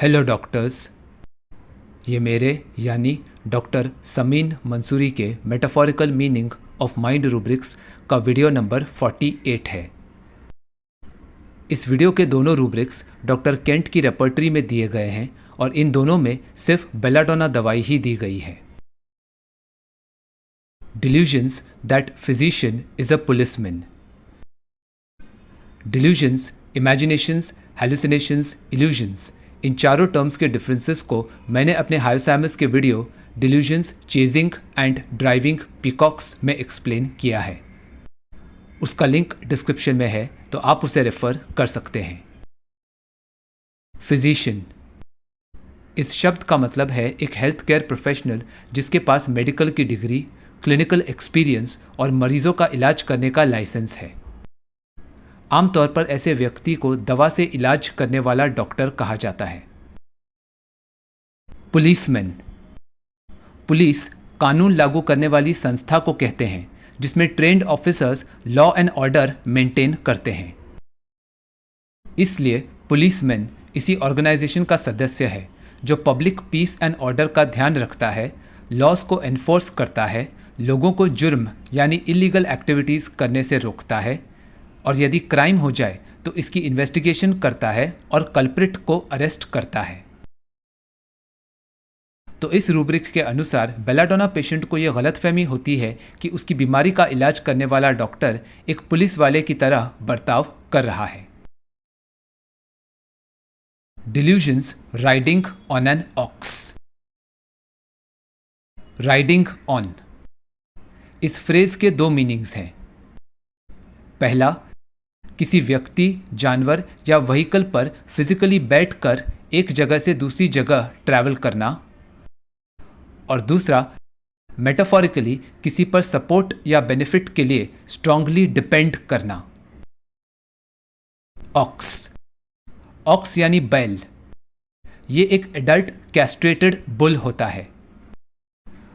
Hello doctors. ये मेरे यानी डॉक्टर समीन मंसूरी के metaphorical meaning of mind rubrics का वीडियो नंबर 48 है। इस वीडियो के दोनों रूब्रिक्स डॉक्टर केंट की रेपर्टरी में दिए गए हैं और इन दोनों में सिर्फ बेलाडोना दवाई ही दी गई है। Delusions that physician is a policeman. Delusions, imaginations, hallucinations, illusions, इन चारों टर्म्स के डिफरेंसेस को मैंने अपने हायोसैमस के video delusions, chasing and driving peacocks में एक्सप्लेन किया है। उसका लिंक डिस्क्रिप्शन में है, तो आप उसे रेफर कर सकते हैं। फिजिशियन, इस शब्द का मतलब है एक हेल्थ केयर प्रोफेशनल जिसके पास मेडिकल की डिग्री, क्लिनिकल एक्सपीरियंस और मरीजों का इलाज करने का लाइसेंस है। आमतौर पर ऐसे व्यक्ति को दवा से इलाज करने वाला डॉक्टर कहा जाता है। पुलिसमैन, पुलिस कानून लागू करने वाली संस्था को कहते हैं जिसमें trend officers law and order maintain करते हैं। इसलिए पुलिसमैन इसी ऑर्गेनाइजेशन का सदस्य है जो पब्लिक पीस एंड ऑर्डर का ध्यान रखता है, लॉज को एनफोर्स करता है, लोगों को जुर्म यानी इलीगल एक्टिविटीज़ करने से रोकता है और यदि क्राइम हो जाए तो इसकी इन्वेस्टिगेशन करता है और कल्प्रिट को अरेस्ट करता है। तो इस रूब्रिक के अनुसार बेलाडोना पेशेंट को यह गलतफहमी होती है कि उसकी बीमारी का इलाज करने वाला डॉक्टर एक पुलिस वाले की तरह बर्ताव कर रहा है। Delusions riding on an ox. Riding on, इस फ्रेज के दो मीनिंग्स हैं। पहला, किसी व्यक्ति, जानवर या व्हीकल पर फिजिकली बैठकर एक जगह से दूसरी जगह ट्रैवल करना, और दूसरा, मेटाफोरिकली किसी पर सपोर्ट या बेनिफिट के लिए स्ट्रांगली डिपेंड करना। ऑक्स, ऑक्स यानी बैल, ये एक एडल्ट कैस्ट्रेटेड बुल होता है।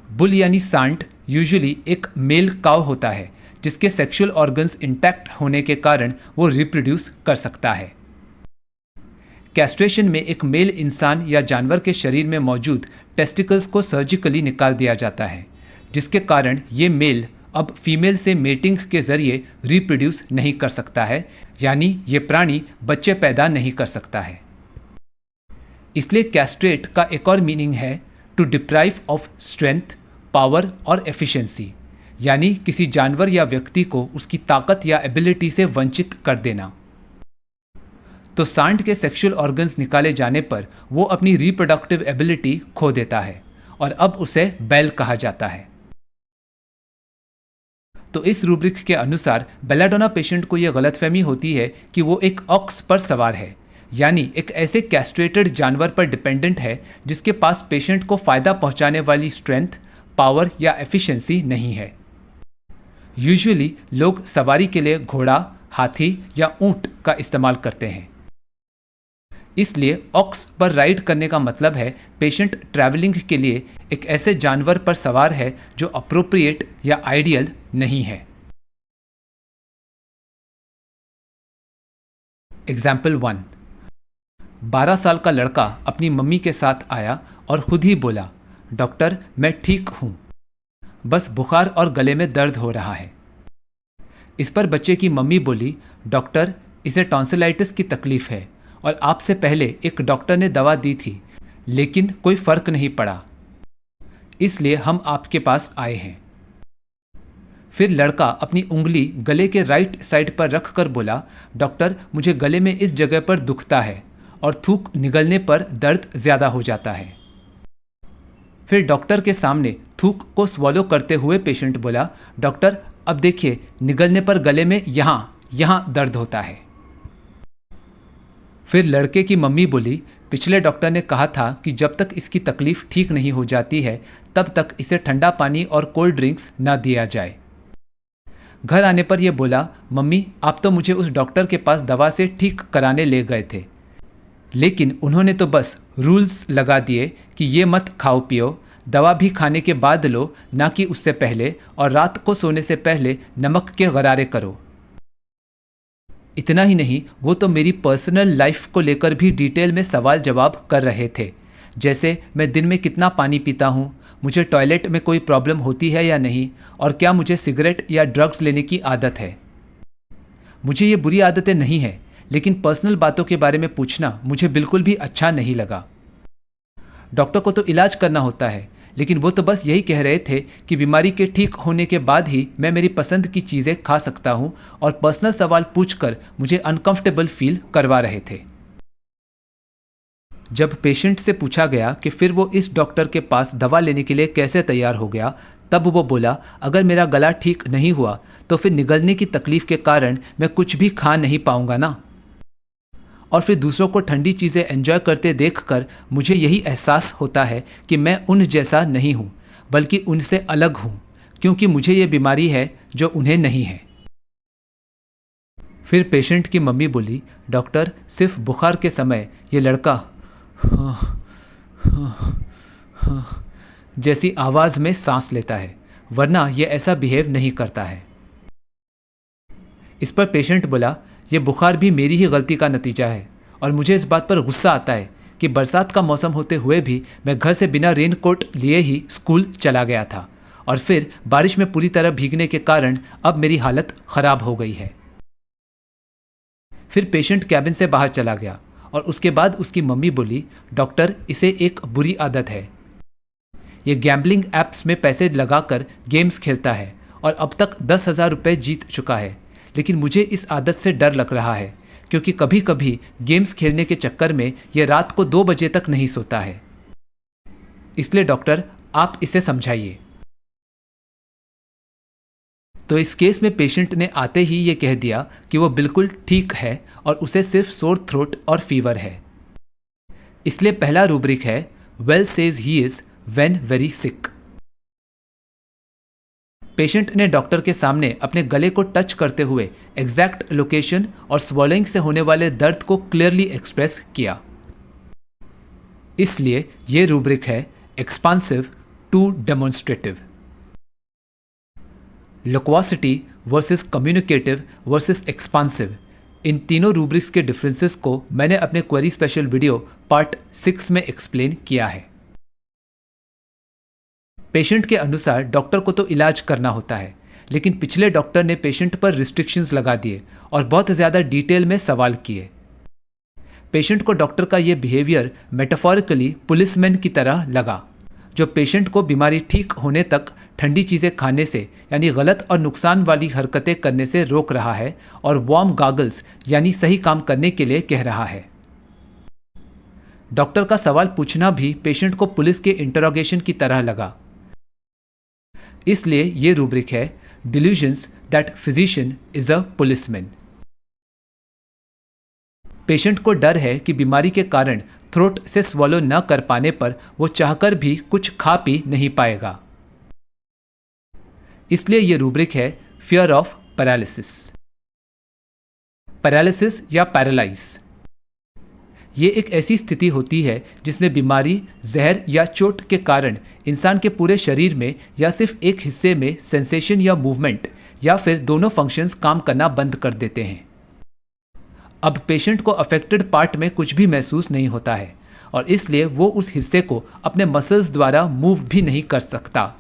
बुल यानी सांड यूजुअली एक मेल काव होता है जिसके सेक्सुअल ऑर्गन्स इंटैक्ट होने के कारण वो रिप्रोड्यूस कर सकता है। कैस्ट्रेशन में एक मेल इंसान या जानवर के शरीर में मौजूद टेस्टिकल्स को सर्जिकली निकाल दिया जाता है, जिसके कारण ये मेल अब फीमेल से मेटिंग के जरिए रिप्रोड्यूस नहीं कर सकता है, यानी ये प्राणी बच्चे पैदा नहीं कर सकता है। इसलिए कैस्ट्रेट का एक और मीनिंग है to deprive of strength, power और एफिशिएंसी, यानी किसी जानवर या व्यक्ति को उसकी ताकत या एबिलिटी से वंचित कर देना। तो सांड के सेक्सुअल ऑर्गन्स निकाले जाने पर वो अपनी रिप्रोडक्टिव एबिलिटी खो देता है और अब उसे बैल कहा जाता है। तो इस रूब्रिक के अनुसार बेलाडोना पेशेंट को यह गलतफहमी होती है कि वो एक ऑक्स पर सवार है, यानी एक ऐसे कैस्ट्रेटेड जानवर पर डिपेंडेंट है जिसके पास पेशेंट को फायदा पहुंचाने वाली स्ट्रेंथ, पावर या एफिशिएंसी नहीं है। यूजुअली लोग सवारी के लिए घोड़ा, हाथी या ऊंट का इस्तेमाल करते हैं। इसलिए ऑक्स पर राइड करने का मतलब है पेशेंट ट्रैवलिंग के लिए एक ऐसे जानवर पर सवार है जो अप्रोप्रिएट या आइडियल नहीं है। एग्जाम्पल 1, 12 साल का लड़का अपनी मम्मी के साथ आया और खुद ही बोला, डॉक्टर मैं ठीक हूँ, बस बुखार और गले में दर्द हो रहा है। इस पर बच्चे की मम्मी बोली, डॉक्टर इसे टॉन्सिलाइटिस की तकलीफ है और आपसे पहले एक डॉक्टर ने दवा दी थी लेकिन कोई फर्क नहीं पड़ा, इसलिए हम आपके पास आए हैं। फिर लड़का अपनी उंगली गले के राइट साइड पर रख कर बोला, डॉक्टर मुझे गले में इस जगह पर दुखता है और थूक निगलने पर दर्द ज़्यादा हो जाता है। फिर डॉक्टर के सामने थूक को स्वॉलो करते हुए पेशेंट बोला, डॉक्टर अब देखिए निगलने पर गले में यहाँ दर्द होता है। फिर लड़के की मम्मी बोली, पिछले डॉक्टर ने कहा था कि जब तक इसकी तकलीफ ठीक नहीं हो जाती है तब तक इसे ठंडा पानी और कोल्ड ड्रिंक्स न दिया जाए। घर आने पर यह बोला, मम्मी आप तो मुझे उस डॉक्टर के पास दवा से ठीक कराने ले गए थे, लेकिन उन्होंने तो बस रूल्स लगा दिए कि ये मत खाओ पियो, दवा भी खाने के बाद लो, ना कि उससे पहले, और रात को सोने से पहले नमक के गरारे करो। इतना ही नहीं, वो तो मेरी पर्सनल लाइफ को लेकर भी डिटेल में सवाल जवाब कर रहे थे। जैसे मैं दिन में कितना पानी पीता हूँ, मुझे टॉयलेट में कोई प्रॉब्लम होती है या नहीं, और क्या मुझे सिगरेट या ड्रग्स लेने की आदत है। मुझे ये बुरी आदतें नहीं हैं, लेकिन पर्सनल बातों के बारे में पूछना मुझे बिल्कुल भी अच्छा नहीं लगा। डॉक्टर को तो इलाज करना होता है, लेकिन वो तो बस यही कह रहे थे कि बीमारी के ठीक होने के बाद ही मैं मेरी पसंद की चीज़ें खा सकता हूँ, और पर्सनल सवाल पूछकर मुझे अनकंफर्टेबल फील करवा रहे थे। जब पेशेंट से पूछा गया कि फिर वो इस डॉक्टर के पास दवा लेने के लिए कैसे तैयार हो गया, तब वो बोला, अगर मेरा गला ठीक नहीं हुआ तो फिर निगलने की तकलीफ के कारण मैं कुछ भी खा नहीं पाऊंगा ना। और फिर दूसरों को ठंडी चीज़ें एंजॉय करते देखकर मुझे यही एहसास होता है कि मैं उन जैसा नहीं हूँ, बल्कि उनसे अलग हूँ, क्योंकि मुझे ये बीमारी है जो उन्हें नहीं है। फिर पेशेंट की मम्मी बोली, डॉक्टर, सिर्फ बुखार के समय ये लड़का जैसी आवाज़ में सांस लेता है, वरना ये ऐसा बिहेव नहीं करता है। इस पर पेशेंट बोला, ये बुखार भी मेरी ही गलती का नतीजा है, और मुझे इस बात पर गुस्सा आता है कि बरसात का मौसम होते हुए भी मैं घर से बिना रेनकोट लिए ही स्कूल चला गया था, और फिर बारिश में पूरी तरह भीगने के कारण अब मेरी हालत ख़राब हो गई है। फिर पेशेंट कैबिन से बाहर चला गया, और उसके बाद उसकी मम्मी बोली, डॉक्टर, इसे एक बुरी आदत है। ये गैम्बलिंग ऐप्स में पैसे लगाकर गेम्स खेलता है और अब तक 10,000 रुपये जीत चुका है, लेकिन मुझे इस आदत से डर लग रहा है, क्योंकि कभी कभी गेम्स खेलने के चक्कर में ये रात को 2 बजे तक नहीं सोता है। इसलिए डॉक्टर, आप इसे समझाइए। तो इस केस में पेशेंट ने आते ही ये कह दिया कि वो बिल्कुल ठीक है और उसे सिर्फ सोर थ्रोट और फीवर है। इसलिए पहला रूब्रिक है, well says he is when very sick. Patient ने डॉक्टर के सामने अपने गले को टच करते हुए एग्जैक्ट लोकेशन और स्वॉलोइंग से होने वाले दर्द को क्लियरली एक्सप्रेस किया। इसलिए ये रूब्रिक है, expansive to demonstrative. Loquacity versus communicative versus expansive, इन तीनों रूब्रिक्स के डिफरेंसेस को मैंने अपने क्वेरी स्पेशल वीडियो पार्ट 6 में एक्सप्लेन किया है। पेशेंट के अनुसार डॉक्टर को तो इलाज करना होता है, लेकिन पिछले डॉक्टर ने पेशेंट पर रिस्ट्रिक्शंस लगा दिए और बहुत ज़्यादा डिटेल में सवाल किए। पेशेंट को डॉक्टर का ये बिहेवियर मेटाफोरिकली पुलिसमैन की तरह लगा, जो पेशेंट को बीमारी ठीक होने तक ठंडी चीज़ें खाने से यानी गलत और नुकसान वाली हरकतें करने से रोक रहा है और वार्म गॉगल्स यानी सही काम करने के लिए कह रहा है। डॉक्टर का सवाल पूछना भी पेशेंट को पुलिस के इंटरोगेशन की तरह लगा। इसलिए ये रूब्रिक है, delusions that physician is a policeman. Patient को डर है कि बीमारी के कारण थ्रोट से स्वॉलो न कर पाने पर वो चाहकर भी कुछ खा पी नहीं पाएगा। इसलिए ये रूब्रिक है, फियर ऑफ पैरालिसिस। पैरालिसिस या पैरालाइज, ये एक ऐसी स्थिति होती है जिसमें बीमारी, जहर या चोट के कारण इंसान के पूरे शरीर में या सिर्फ एक हिस्से में सेंसेशन या मूवमेंट या फिर दोनों फंक्शंस काम करना बंद कर देते हैं। अब पेशेंट को अफेक्टेड पार्ट में कुछ भी महसूस नहीं होता है और इसलिए वो उस हिस्से को अपने मसल्स द्वारा मूव भी नहीं कर सकता।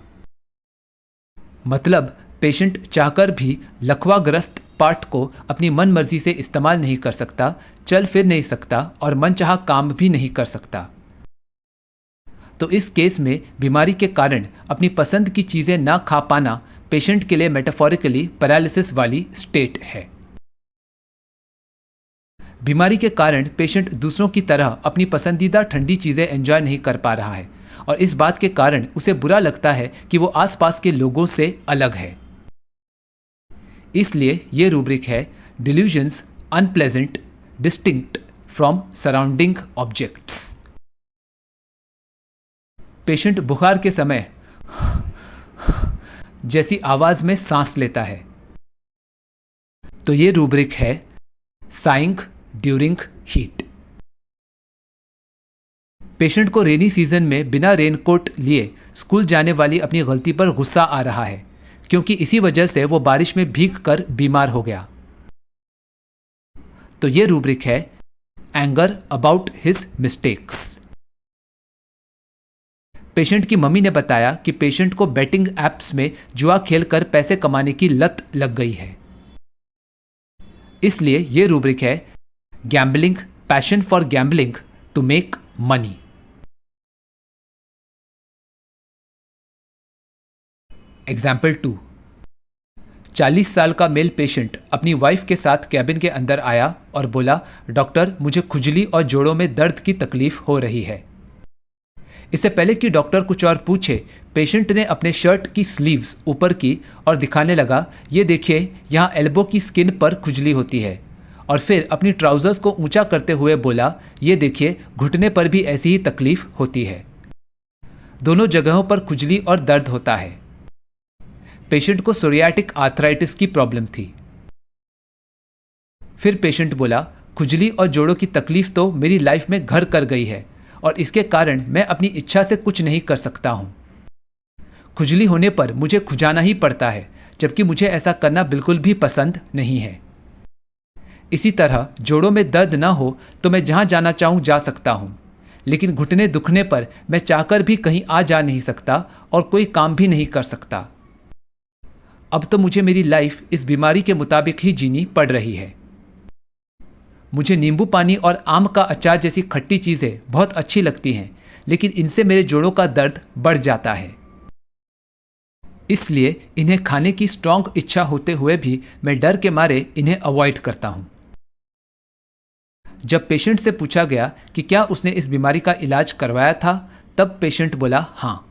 मतलब पेशेंट चाहकर भी लकवाग्रस्त पार्ट को अपनी मन मर्जी से इस्तेमाल नहीं कर सकता, चल फिर नहीं सकता और मनचाहा काम भी नहीं कर सकता। तो इस केस में बीमारी के कारण अपनी पसंद की चीज़ें ना खा पाना पेशेंट के लिए मेटाफोरिकली पैरालिसिस वाली स्टेट है। बीमारी के कारण पेशेंट दूसरों की तरह अपनी पसंदीदा ठंडी चीज़ें एंजॉय नहीं कर पा रहा है और इस बात के कारण उसे बुरा लगता है कि वो आसपास के लोगों से अलग है। इसलिए ये रूब्रिक है, delusions unpleasant distinct from surrounding objects. Patient बुखार के समय जैसी आवाज में सांस लेता है, तो ये रूब्रिक है, साइंग ड्यूरिंग हीट। पेशेंट को रेनी सीजन में बिना रेनकोट लिए स्कूल जाने वाली अपनी गलती पर गुस्सा आ रहा है, क्योंकि इसी वजह से वो बारिश में भीग कर बीमार हो गया। तो ये रूब्रिक है anger about his mistakes. Patient की मम्मी ने बताया कि पेशेंट को बेटिंग ऐप्स में जुआ खेलकर पैसे कमाने की लत लग गई है। इसलिए ये रूब्रिक है gambling, passion for gambling to make money. Example 2। 40 साल का मेल पेशेंट अपनी वाइफ के साथ कैबिन के अंदर आया और बोला, डॉक्टर मुझे खुजली और जोड़ों में दर्द की तकलीफ हो रही है। इससे पहले कि डॉक्टर कुछ और पूछे, पेशेंट ने अपने शर्ट की स्लीव्स ऊपर की और दिखाने लगा, ये देखिए यहाँ एल्बो की स्किन पर खुजली होती है। और फिर अपनी ट्राउजर्स को ऊंचा करते हुए बोला, ये देखिए घुटने पर भी ऐसी ही तकलीफ होती है। दोनों जगहों पर खुजली और दर्द होता है। पेशेंट को सोरियाटिक आर्थराइटिस की प्रॉब्लम थी। फिर पेशेंट बोला, खुजली और जोड़ों की तकलीफ तो मेरी लाइफ में घर कर गई है और इसके कारण मैं अपनी इच्छा से कुछ नहीं कर सकता हूं। खुजली होने पर मुझे खुजाना ही पड़ता है, जबकि मुझे ऐसा करना बिल्कुल भी पसंद नहीं है। इसी तरह जोड़ों में दर्द ना हो तो मैं जहां जाना चाहूं जा सकता हूं, लेकिन घुटने दुखने पर मैं चाहकर भी कहीं आ जा नहीं सकता और कोई काम भी नहीं कर सकता। अब तो मुझे मेरी लाइफ इस बीमारी के मुताबिक ही जीनी पड़ रही है। मुझे नींबू पानी और आम का अचार जैसी खट्टी चीज़ें बहुत अच्छी लगती हैं, लेकिन इनसे मेरे जोड़ों का दर्द बढ़ जाता है। इसलिए इन्हें खाने की स्ट्रॉन्ग इच्छा होते हुए भी मैं डर के मारे इन्हें अवॉइड करता हूं। जब पेशेंट से पूछा गया कि क्या उसने इस बीमारी का इलाज करवाया था, तब पेशेंट बोला, हाँ,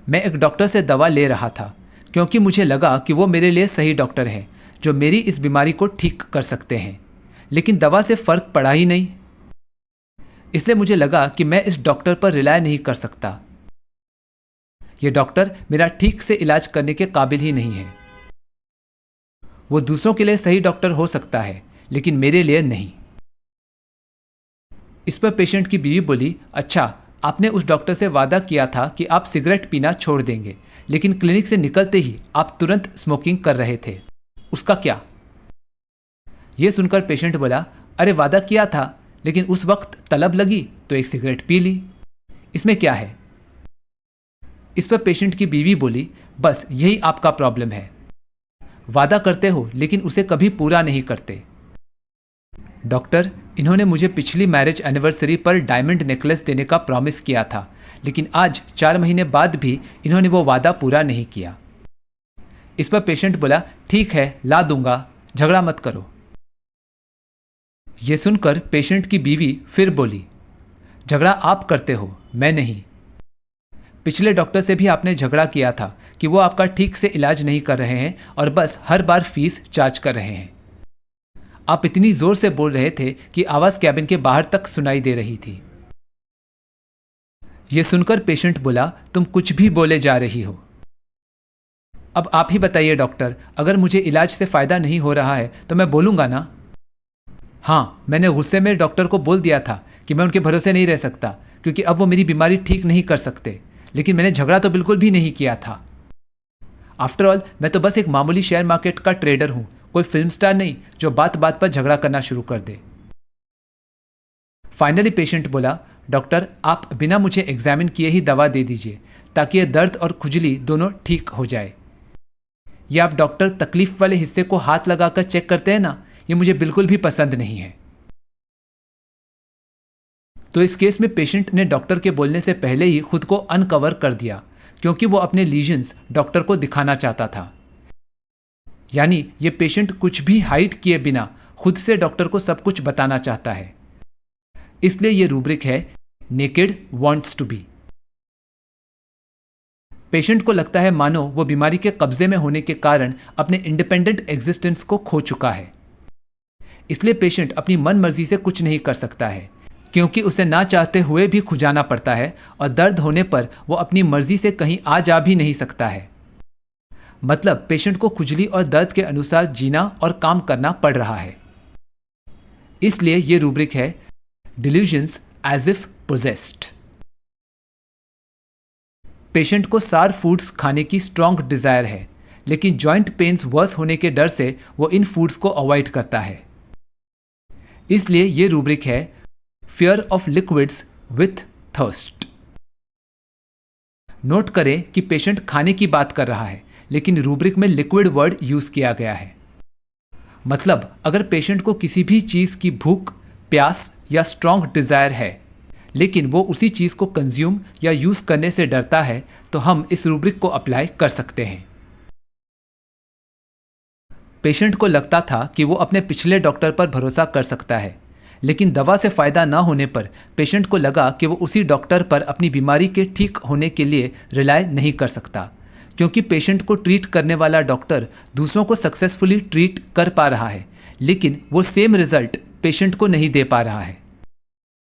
मैं एक डॉक्टर से दवा ले रहा था क्योंकि मुझे लगा कि वो मेरे लिए सही डॉक्टर है जो मेरी इस बीमारी को ठीक कर सकते हैं, लेकिन दवा से फर्क पड़ा ही नहीं। इसलिए मुझे लगा कि मैं इस डॉक्टर पर रिलाय नहीं कर सकता। ये डॉक्टर मेरा ठीक से इलाज करने के काबिल ही नहीं है। वो दूसरों के लिए सही डॉक्टर हो सकता है, लेकिन मेरे लिए नहीं। इस पर पेशेंट की बीवी बोली, अच्छा, आपने उस डॉक्टर से वादा किया था कि आप सिगरेट पीना छोड़ देंगे, लेकिन क्लिनिक से निकलते ही आप तुरंत स्मोकिंग कर रहे थे, उसका क्या? यह सुनकर पेशेंट बोला, अरे वादा किया था, लेकिन उस वक्त तलब लगी तो एक सिगरेट पी ली, इसमें क्या है? इस पर पेशेंट की बीवी बोली, बस यही आपका प्रॉब्लम है। वादा करते हो लेकिन उसे कभी पूरा नहीं करते। डॉक्टर, इन्होंने मुझे पिछली मैरिज एनिवर्सरी पर डायमंड नेकलेस देने का प्रॉमिस किया था, लेकिन आज 4 महीने बाद भी इन्होंने वो वादा पूरा नहीं किया। इस पर पेशेंट बोला, ठीक है, ला दूंगा, झगड़ा मत करो। ये सुनकर पेशेंट की बीवी फिर बोली, झगड़ा आप करते हो, मैं नहीं। पिछले डॉक्टर से भी आपने झगड़ा किया था कि वो आपका ठीक से इलाज नहीं कर रहे हैं और बस हर बार फीस चार्ज कर रहे हैं। आप इतनी जोर से बोल रहे थे कि आवाज कैबिन के बाहर तक सुनाई दे रही थी। यह सुनकर पेशेंट बोला, तुम कुछ भी बोले जा रही हो। अब आप ही बताइए डॉक्टर, अगर मुझे इलाज से फायदा नहीं हो रहा है तो मैं बोलूंगा ना? हाँ, मैंने गुस्से में डॉक्टर को बोल दिया था कि मैं उनके भरोसे नहीं रह सकता क्योंकि अब वो मेरी बीमारी ठीक नहीं कर सकते, लेकिन मैंने झगड़ा तो बिल्कुल भी नहीं किया था। आफ्टर ऑल मैं तो बस एक मामूली शेयर मार्केट का ट्रेडर हूं, कोई फिल्म स्टार नहीं जो बात बात पर झगड़ा करना शुरू कर दे। फाइनली पेशेंट बोला, डॉक्टर आप बिना मुझे एग्जामिन किए ही दवा दे दीजिए ताकि ये दर्द और खुजली दोनों ठीक हो जाए। ये आप डॉक्टर तकलीफ वाले हिस्से को हाथ लगाकर चेक करते हैं ना, ये मुझे बिल्कुल भी पसंद नहीं है। तो इस केस में पेशेंट ने डॉक्टर के बोलने से पहले ही खुद को अनकवर कर दिया क्योंकि वो अपने लीजन्स डॉक्टर को दिखाना चाहता था। यानी ये पेशेंट कुछ भी हाइड किए बिना खुद से डॉक्टर को सब कुछ बताना चाहता है। इसलिए ये रूब्रिक है naked wants to be. Patient को लगता है मानो वो बीमारी के कब्जे में होने के कारण अपने इंडिपेंडेंट एग्जिस्टेंस को खो चुका है। इसलिए पेशेंट अपनी मन मर्जी से कुछ नहीं कर सकता है क्योंकि उसे ना चाहते हुए भी खुजाना पड़ता है और दर्द होने पर वो अपनी मर्जी से कहीं आ जा भी नहीं सकता है। मतलब पेशेंट को खुजली और दर्द के अनुसार जीना और काम करना पड़ रहा है। इसलिए ये रूब्रिक है delusions as if possessed. Patient को सार फूड्स खाने की स्ट्रॉन्ग डिजायर है, लेकिन जॉइंट पेन्स वर्स होने के डर से वो इन फूड्स को अवॉइड करता है। इसलिए ये रूब्रिक है fear of liquids with thirst. Note करें कि पेशेंट खाने की बात कर रहा है, लेकिन रूब्रिक में लिक्विड वर्ड यूज किया गया है। मतलब अगर पेशेंट को किसी भी चीज की भूख, प्यास या स्ट्रॉन्ग डिजायर है, लेकिन वो उसी चीज को कंज्यूम या यूज करने से डरता है, तो हम इस रूब्रिक को अप्लाई कर सकते हैं। पेशेंट को लगता था कि वो अपने पिछले डॉक्टर पर भरोसा कर सकता है, लेकिन दवा से फ़ायदा ना होने पर पेशेंट को लगा कि वो उसी डॉक्टर पर अपनी बीमारी के ठीक होने के लिए रिलाय नहीं कर सकता, क्योंकि पेशेंट को ट्रीट करने वाला डॉक्टर दूसरों को सक्सेसफुली ट्रीट कर पा रहा है, लेकिन वो सेम रिजल्ट पेशेंट को नहीं दे पा रहा है।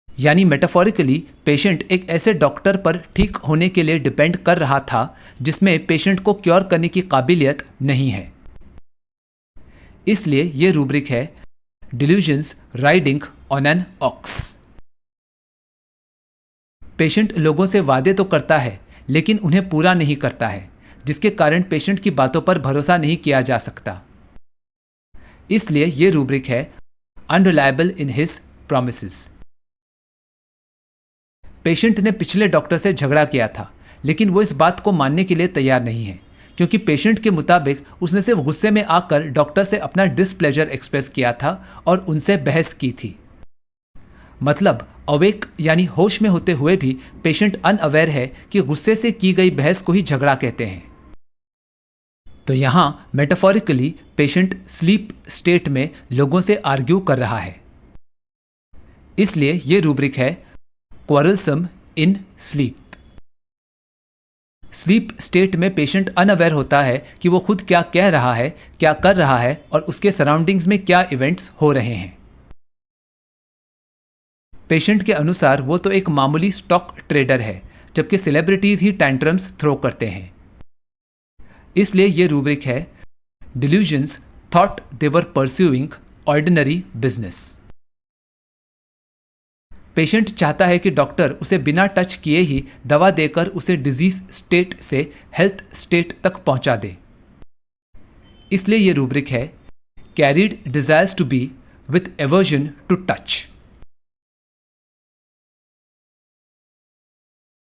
यानी मेटाफोरिकली पेशेंट एक ऐसे डॉक्टर पर ठीक होने के लिए डिपेंड कर रहा था जिसमें पेशेंट को क्योर करने की काबिलियत नहीं है। इसलिए ये रूब्रिक है delusions riding on an ox. Patient लोगों से वादे तो करता है, लेकिन उन्हें पूरा नहीं करता है, जिसके कारण पेशेंट की बातों पर भरोसा नहीं किया जा सकता। इसलिए ये रूब्रिक है unreliable in his promises. Patient ने पिछले डॉक्टर से झगड़ा किया था, लेकिन वो इस बात को मानने के लिए तैयार नहीं है, क्योंकि पेशेंट के मुताबिक उसने सिर्फ गुस्से में आकर डॉक्टर से अपना डिसप्लेजर एक्सप्रेस किया था और उनसे बहस की थी। मतलब अवेक यानी होश में होते हुए भी पेशेंट अनअवेयर है कि गुस्से से की गई बहस को ही झगड़ा कहते हैं। तो यहाँ मेटाफोरिकली पेशेंट स्लीप स्टेट में लोगों से आर्ग्यू कर रहा है। इसलिए ये रूब्रिक है क्वारलसम इन स्लीप। स्लीप स्टेट में पेशेंट अनअवेयर होता है कि वो खुद क्या कह रहा है, क्या कर रहा है और उसके सराउंडिंग्स में क्या इवेंट्स हो रहे हैं। पेशेंट के अनुसार वो तो एक मामूली स्टॉक ट्रेडर है, जबकि सेलिब्रिटीज ही टैंट्रम्स थ्रो करते हैं। इसलिए ये रूब्रिक है delusions thought they were pursuing ordinary business. Patient चाहता है कि डॉक्टर उसे बिना टच किए ही दवा देकर उसे डिजीज स्टेट से हेल्थ स्टेट तक पहुंचा दे। इसलिए यह रूब्रिक है carried desires to be with aversion to touch.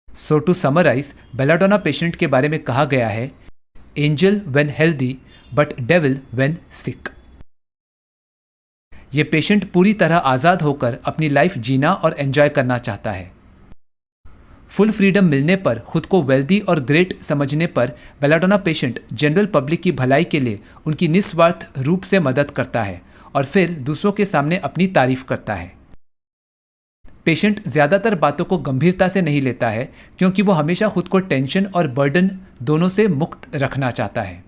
So to summarise, belladonna patient के बारे में कहा गया है angel when healthy but devil when sick. ये पेशेंट पूरी तरह आज़ाद होकर अपनी लाइफ जीना और एंजॉय करना चाहता है। फुल फ्रीडम मिलने पर, खुद को वेल्दी और ग्रेट समझने पर बेलाडोना पेशेंट जनरल पब्लिक की भलाई के लिए उनकी निस्वार्थ रूप से मदद करता है और फिर दूसरों के सामने अपनी तारीफ करता है। पेशेंट ज़्यादातर बातों को गंभीरता से नहीं लेता है, क्योंकि वो हमेशा खुद को टेंशन और बर्डन दोनों से मुक्त रखना चाहता है।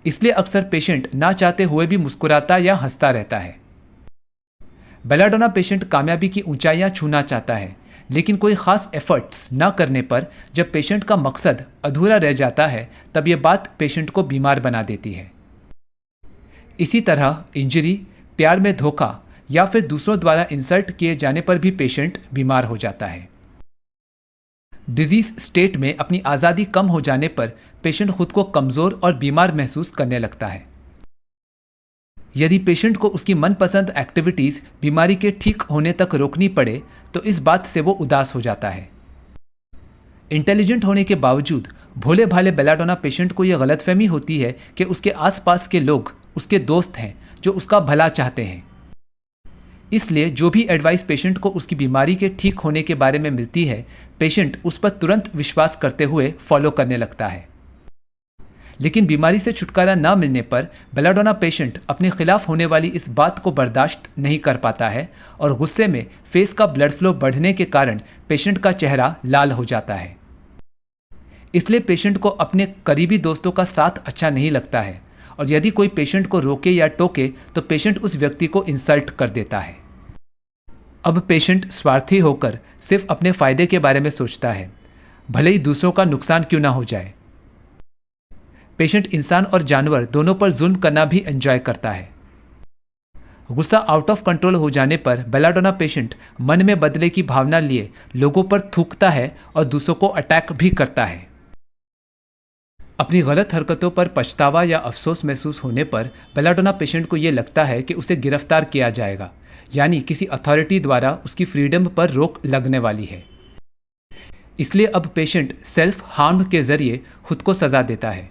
इसलिए अक्सर पेशेंट ना चाहते हुए भी मुस्कुराता या हंसता रहता है। बेलाडोना पेशेंट कामयाबी की ऊंचाइयां छूना चाहता है, लेकिन कोई खास एफर्ट्स ना करने पर जब पेशेंट का मकसद अधूरा रह जाता है, तब यह बात पेशेंट को बीमार बना देती है। इसी तरह इंजरी, प्यार में धोखा या फिर दूसरों द्वारा इंसल्ट किए जाने पर भी पेशेंट बीमार हो जाता है। डिजीज स्टेट में अपनी आज़ादी कम हो जाने पर पेशेंट खुद को कमज़ोर और बीमार महसूस करने लगता है। यदि पेशेंट को उसकी मनपसंद एक्टिविटीज़ बीमारी के ठीक होने तक रोकनी पड़े, तो इस बात से वो उदास हो जाता है। इंटेलिजेंट होने के बावजूद भोले भाले बेलाडोना पेशेंट को यह गलतफहमी होती है कि उसके आसपास के लोग उसके दोस्त हैं जो उसका भला चाहते हैं। इसलिए जो भी एडवाइस पेशेंट को उसकी बीमारी के ठीक होने के बारे में मिलती है, पेशेंट उस पर तुरंत विश्वास करते हुए फॉलो करने लगता है। लेकिन बीमारी से छुटकारा ना मिलने पर बेलाडोना पेशेंट अपने खिलाफ होने वाली इस बात को बर्दाश्त नहीं कर पाता है और गुस्से में फेस का ब्लड फ्लो बढ़ने के कारण पेशेंट का चेहरा लाल हो जाता है। इसलिए पेशेंट को अपने करीबी दोस्तों का साथ अच्छा नहीं लगता है और यदि कोई पेशेंट को रोके या टोके तो पेशेंट उस व्यक्ति को इंसल्ट कर देता है। अब पेशेंट स्वार्थी होकर सिर्फ अपने फायदे के बारे में सोचता है, भले ही दूसरों का नुकसान क्यों ना हो जाए। पेशेंट इंसान और जानवर दोनों पर जुल्म करना भी एंजॉय करता है। गुस्सा आउट ऑफ कंट्रोल हो जाने पर बेलाडोना पेशेंट मन में बदले की भावना लिए लोगों पर थूकता है और दूसरों को अटैक भी करता है। अपनी गलत हरकतों पर पछतावा या अफसोस महसूस होने पर बेलाडोना पेशेंट को ये लगता है कि उसे गिरफ्तार किया जाएगा, यानी किसी अथॉरिटी द्वारा उसकी फ्रीडम पर रोक लगने वाली है। इसलिए अब पेशेंट सेल्फ हार्म के जरिए खुद को सजा देता है।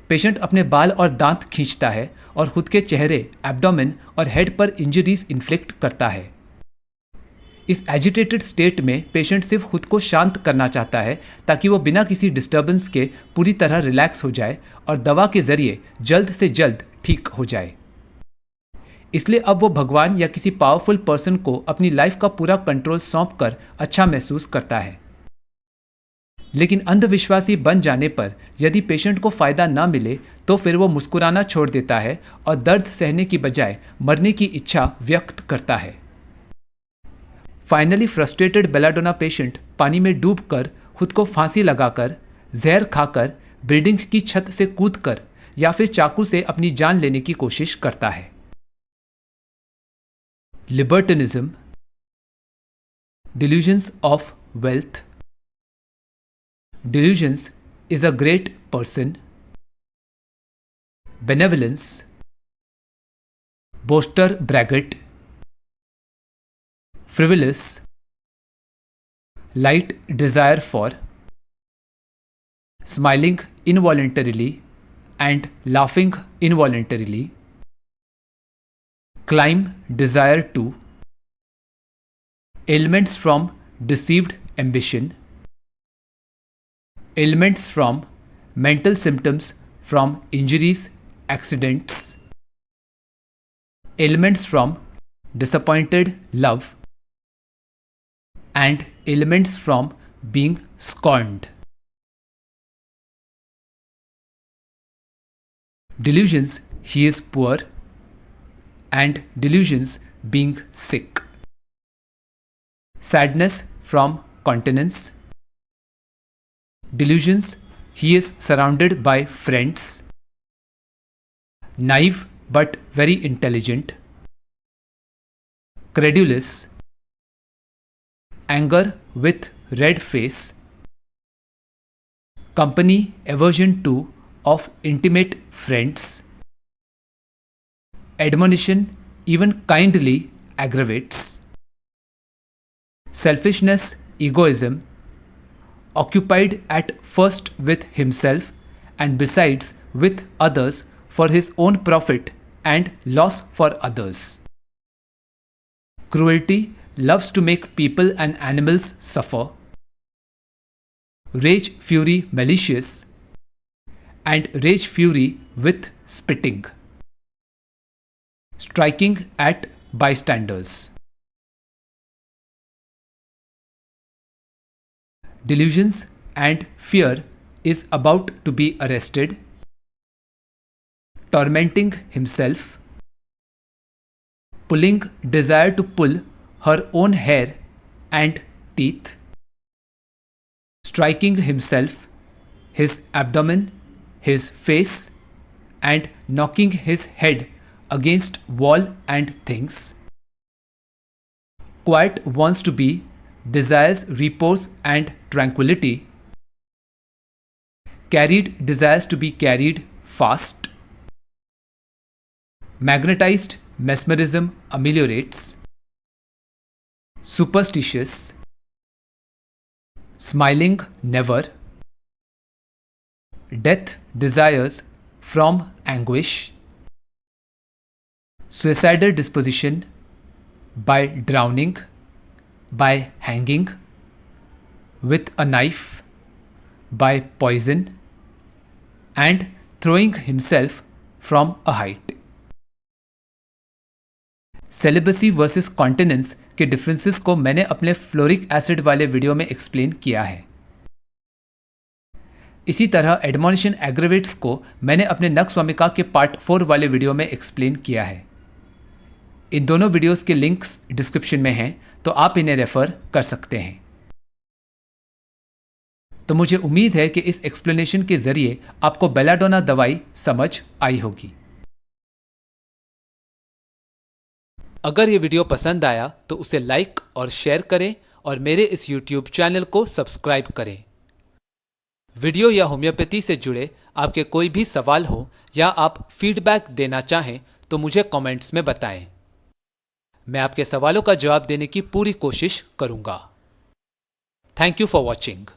पेशेंट अपने बाल और दांत खींचता है और खुद के चेहरे, एब्डोमेन और हेड पर इंजरीज इन्फ्लिक्ट करता है। इस एजिटेटेड स्टेट में पेशेंट सिर्फ खुद को शांत करना चाहता है ताकि वो बिना किसी डिस्टर्बेंस के पूरी तरह रिलैक्स हो जाए और दवा के जरिए जल्द से जल्द ठीक हो जाए। इसलिए अब वो भगवान या किसी पावरफुल पर्सन को अपनी लाइफ का पूरा कंट्रोल सौंप कर अच्छा महसूस करता है। लेकिन अंधविश्वासी बन जाने पर यदि पेशेंट को फायदा ना मिले तो फिर वो मुस्कुराना छोड़ देता है और दर्द सहने की बजाय मरने की इच्छा व्यक्त करता है। फाइनली फ्रस्ट्रेटेड बेलाडोना पेशेंट पानी में डूबकर, खुद को फांसी लगाकर, जहर खाकर, बिल्डिंग की छत से कूदकर या फिर चाकू से अपनी जान लेने की कोशिश करता है। Libertinism, delusions of wealth. Delusions is a great person. Benevolence, boaster braggart. Frivolous, light desire for. Smiling involuntarily and laughing involuntarily. Climb desire to. Ailments from deceived ambition. Ailments from mental symptoms from injuries, accidents. Ailments from disappointed love. And ailments from being scorned. Delusions, he is poor, and delusions, being sick. Sadness from continence. Delusions, he is surrounded by friends. Naive but very intelligent. Credulous. Anger with red face. Company aversion to of intimate friends. Admonition, even kindly, aggravates. Selfishness, egoism. Occupied at first with himself and besides with others for his own profit and loss for others. Cruelty, loves to make people and animals suffer. Rage, fury, malicious, and rage, fury with spitting. Striking at bystanders. Delusions and fear is about to be arrested, tormenting himself, pulling desire to pull her own hair and teeth, striking himself, his abdomen, his face, and knocking his head against wall and things. Quiet wants to be, desires repose and tranquility. Carried desires to be carried fast. Magnetized, mesmerism ameliorates. Superstitious. Smiling never. Death desires from anguish. Suicidal disposition by drowning, by hanging, with a knife, by poison, and throwing himself from a height. Celibacy versus continence के differences को मैंने अपने fluoric acid वाले video में explain किया है। इसी तरह एडमोनिशन एग्रेवेट्स को मैंने अपने नक्स्वामिका के पार्ट 4 वाले वीडियो में एक्सप्लेन किया है। इन दोनों वीडियोस के लिंक्स डिस्क्रिप्शन में हैं, तो आप इन्हें रेफर कर सकते हैं। तो मुझे उम्मीद है कि इस एक्सप्लेनेशन के जरिए आपको बेलाडोना दवाई समझ आई होगी। अगर ये वीडियो पसंद आया तो उसे लाइक और शेयर करें और मेरे इस YouTube चैनल को सब्सक्राइब करें। वीडियो या होम्योपैथी से जुड़े आपके कोई भी सवाल हो या आप फीडबैक देना चाहें तो मुझे कमेंट्स में बताएं। मैं आपके सवालों का जवाब देने की पूरी कोशिश करूंगा। Thank you for watching.